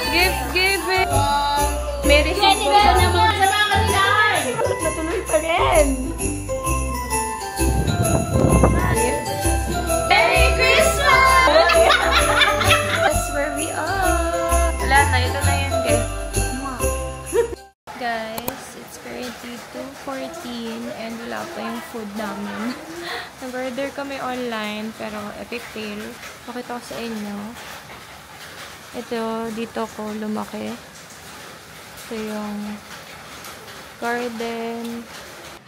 Gift giving! Merry Christmas! Natuloy pa rin! Merry Christmas! That's where we are! Wala na, ito na yun, guys. Guys, it's currently 2:14 and wala pa yung food namin. Nag-order kami online pero epic fail. Pakita ko sa inyo. Ito, dito ko lumaki. Ito yung garden.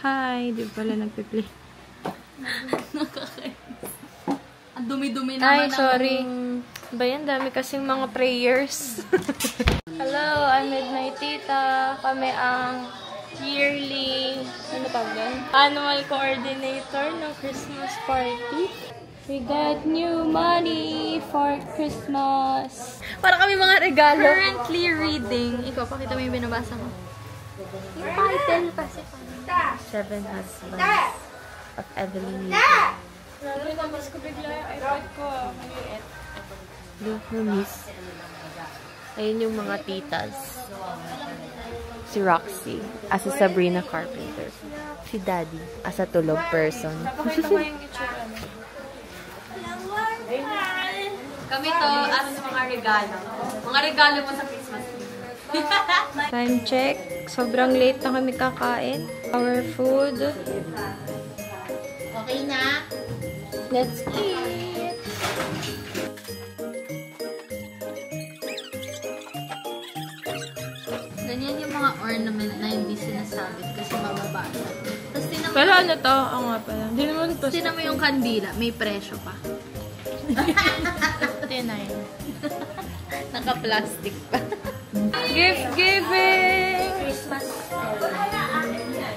Hi! Di pala nagpiplay. Ang dumi-dumi naman. Ay, sorry. Ba yan? Dami kasing mga prayers. Hello, I'm with my tita. Kami ang yearly, ano pa ba? Annual coordinator ng Christmas party. We got new money for Christmas. Para kami mga regalo. Currently reading. Ikaw, pakita mo yung binabasa ko. Yung title kasi. Seven Husbands of Evelyn Hugo. Namiss ko bigla yung iPad ko. Maliit. Namiss. Ayun yung mga titas. Si Roxy, as a Sabrina Carpenter. Si Daddy, as a tulog person. Napakita mo yung itsura mo. Kami to as mga regalo. Mga regalo mo sa Christmas. Time check. Sobrang late na kami kakain. Our food. Okay na? Let's eat! Ganyan yung mga ornament na hindi sinasabit kasi mababa. Tapos tinan mo, Pero ano to? Oo nga pala. Hindi naman to. tinan mo yung kandila. May presyo pa. 10. Naka-plastic pa. Gift giving! Christmas.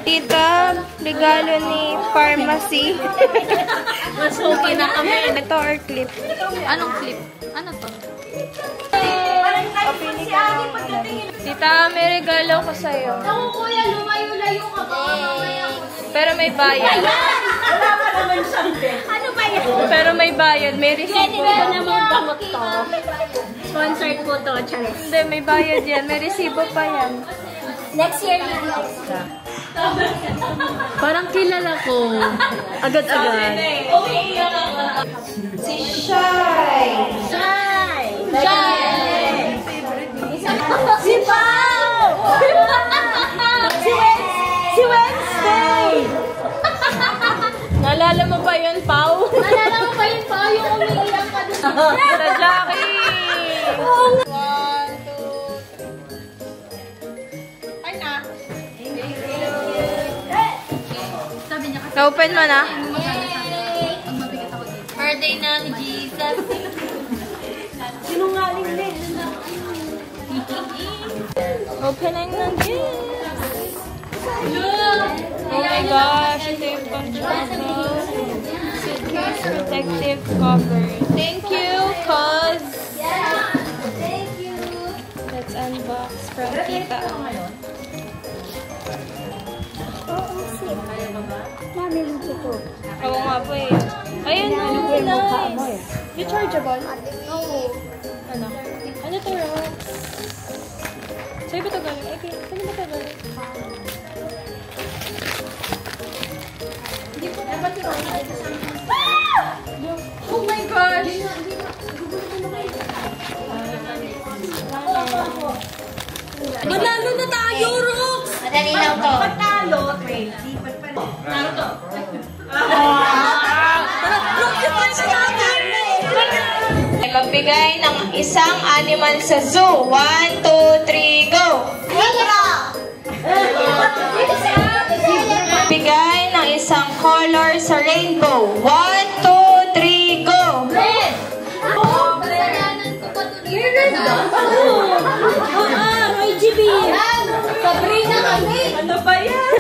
Tita, regalo ni pharmacy. Mas okay na kami. Ito or clip? Anong clip? Ano to? Tita, may regalo ko sa'yo. Ako kuya, lumayo-layo ka ba? Pero may bayad. Wala ka naman siyang ano ba yan? Pero may bayad. May resibo. naman gamot to. Sponsored po to, Charis. Hindi, may bayad yan. May resibo pa yan. Next year, extra. Parang kilala ko. Agad-agad. Si Shai! Shai! Shai! Si Pao! Si Wednesday! Naalala mo pa yun, Pau? Naalala mo ba yun, Pao? Yung umiiyak ka doon. Sa Jackie! Sabi niya kasi, Na-open mo na? pag mabigat ako dito. Birthday ng Jesus. Sinungaling din. Opening ng gifts. Oh my gosh, ito yung control. Suitcase protective cover. Thank you, cause... Thank you. Let's unbox from Tita. Oo nga po eh. Ayun na, nice. Rechargeable? Ano? Ano to, Rox? Sa'yo ba ito galing? Ay, sa'yo ba ito galing? Hindi po dapat ito. Oh my gosh! Manalo na tayo, Rox! Madali lang to. Panalo, 20. Naruto. Magbigay ng isang animal sa zoo. 1, 2, 3, go! Magbigay ng isang color sa rainbow. 1, 2, 3, go! Red! Kasalanan ko pa ito. Red! IGB! Sabrina kami! Ano ba yan?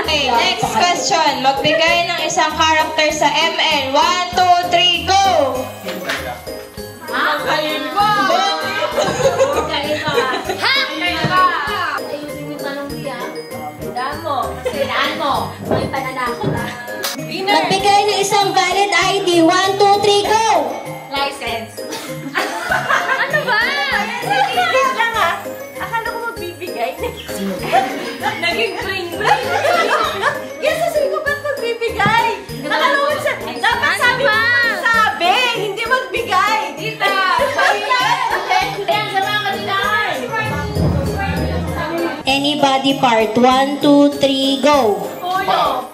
Okay, next question. Magbigay ng isang character sa ML. 1, 2, 3, go! Ha? Ayun ba? Ha? Ayusin mo yung tanong niya. Tandaan mo. Kailangan mo. May pananakot ha. Magbigay ng isang valid ID. 1, 2, 3, go! License. Ano ba? body part. 1, 2, 3, go! Ulo.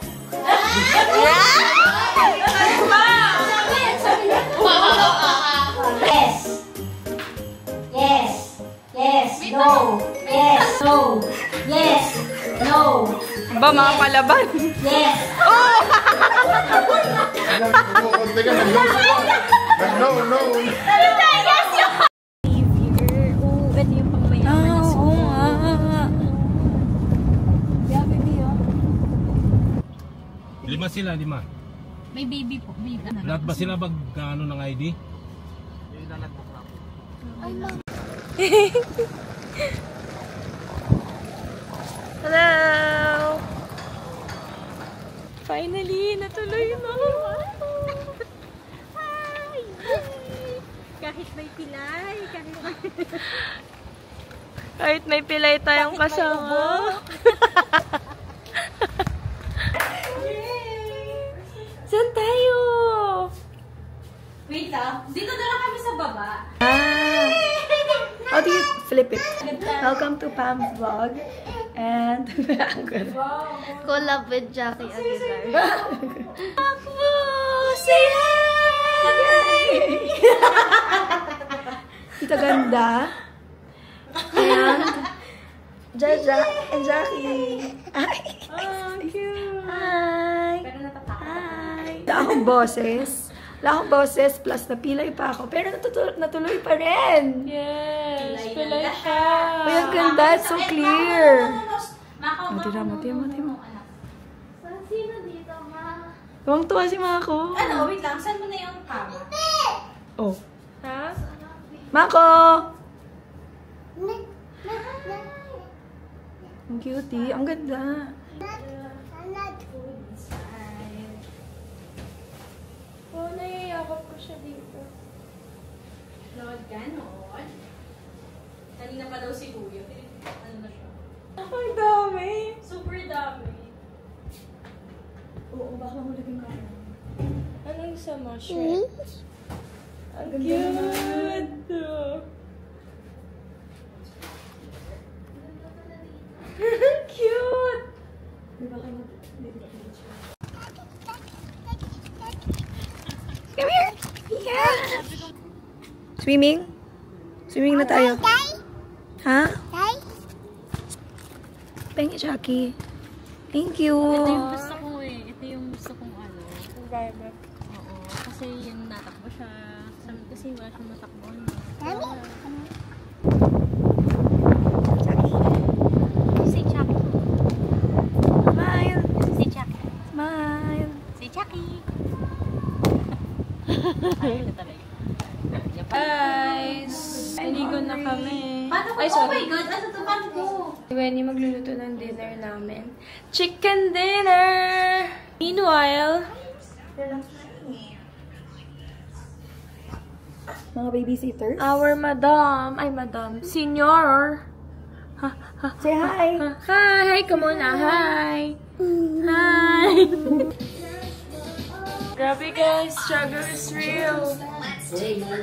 Yes! Yes! Yes! No! Yes! No! Yes! No! Ba, mga palaban? Yes! No, no. Lima sila, lima. May baby po. Baby. Lahat ba sila ano ng ID? Hello! Finally, natuloy na. Hi! Kahit may pilay, Kahit may pilay tayong kasama. Saan tayo? Wait dito na lang kami sa baba. How do you flip it? Welcome to Pam's vlog. And collab with Jackie Aguilar. Akbo! Say hi! Tita Ganda. And Jaja and Jackie. Hi! Oh, cute! Hi! Hi! Wala akong boses. Wala akong boses, plus napilay pa ako. Pero natuloy pa rin. Yes! Pilay siya. Uy, ang ganda. It's so clear. Mati mo. Sino dito, ma? Tuwang-tuwa si Mako. Ano, wait lang. Saan mo na yung kama? Oh. Ha? Mako! Ang cutie. Ang ganda. Oh, nayayakap ko siya dito. Lord ganon. Kanina pa daw si Kuya. Ano na siya? Ang dami. Super dami. Oo, baka mahulagin ka. Anong sama siya? Ang cute! Cute! Come here! Yeah! Swimming? Swimming na tayo. Ha? Pengi, Jackie. Thank you. Ito yung gusto ko eh. Ito yung gusto kong ano. Environment. Oo. Kasi yung natakbo siya. Sabi kasi wala siyang natakbo. Si Chucky. Smile. Si Chucky. Smile. Si Chucky. Ayun na talaga. Guys, naligo na kami. Paano ko? Ay, Oh sorry. my God! Ano to? Paano ko? Si Wenny magluluto ng dinner namin. Chicken dinner! Meanwhile, Mga babysitters. our senior. Say hi. Hi ka muna, hi! Hi! Grabe guys, struggle is real. Sige na.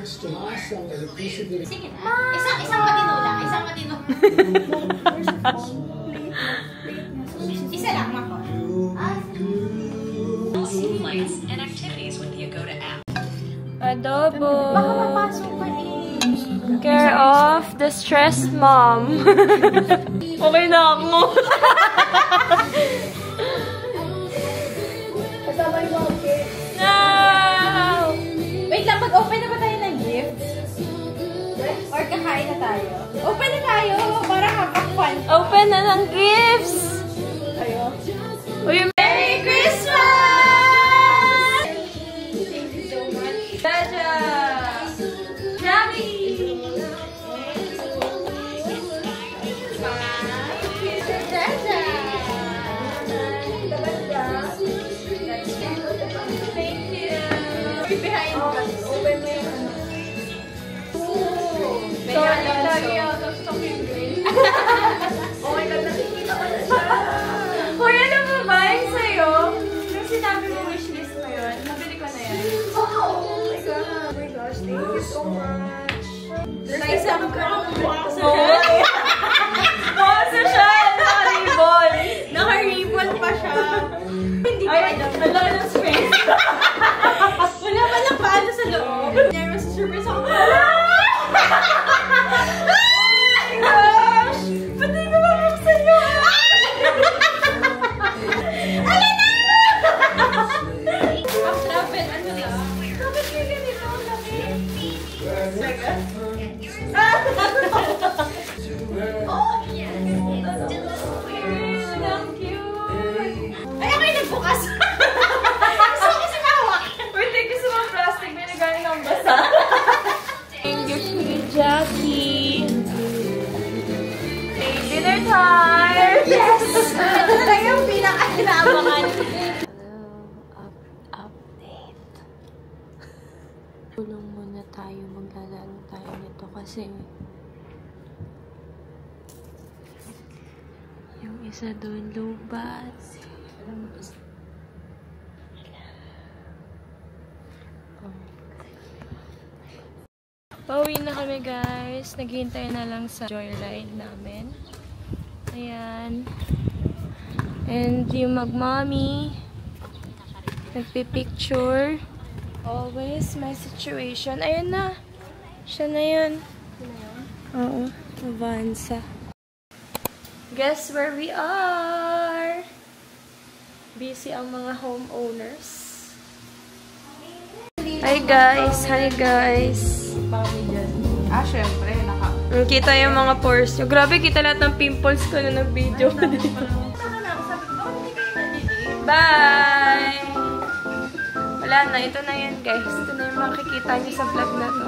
Isang matino lang. Isang matino. Isa lang, Mako. Adobo. Baka mapasok pa eh. Care of the stressed mom. Okay na ako. No! Wait lang, mag-open na ba tayo ng gift? Or kakain na tayo? Open na tayo para kapag-fun. Open na ng gifts! Uy, Merry Christmas! Thank you so much. Jaja! Yummy! Jaja! Thank you! Behind us. Open mo yung ano. Sorry, lagi out of stock yung green. Oh my God, nakikita ko na siya. Hoy, ano ba ba yung sa'yo? Nung sinabi mo wishlist mo yun, nabili ko na yan. Oh my gosh, thank you so much. Sa isang girl, buwak sa Oh, social! Sorry! Oh, yes! Ang cute! Ay, ako yung nagbukas! Gusto ko kasi mahawak! Pwede gusto mo plastic, may nagaling ang basa. Thank you, Kuya Jackie. Hey, dinner time! Yes! Ito talaga yung pinaka-inaabangan. Update. Tulong muna tayo. Maglalaro tayo nito kasi yung isa doon lubat. Pauwi na kami, guys. Naghihintay na lang sa joyride namin. Ayan. And yung mag-mommy, nagpipicture. Always my situation. Ayun na. Siya na yun. Oo. Avanza. Guess where we are? Busy ang mga homeowners. Hi guys. Hi guys. Syempre, Kita yung mga pores nyo. Grabe, kita lahat ng pimples ko na nag-video. Bye! Wala na. Ito na yan, guys. Ito na yung makikita nyo sa vlog na to.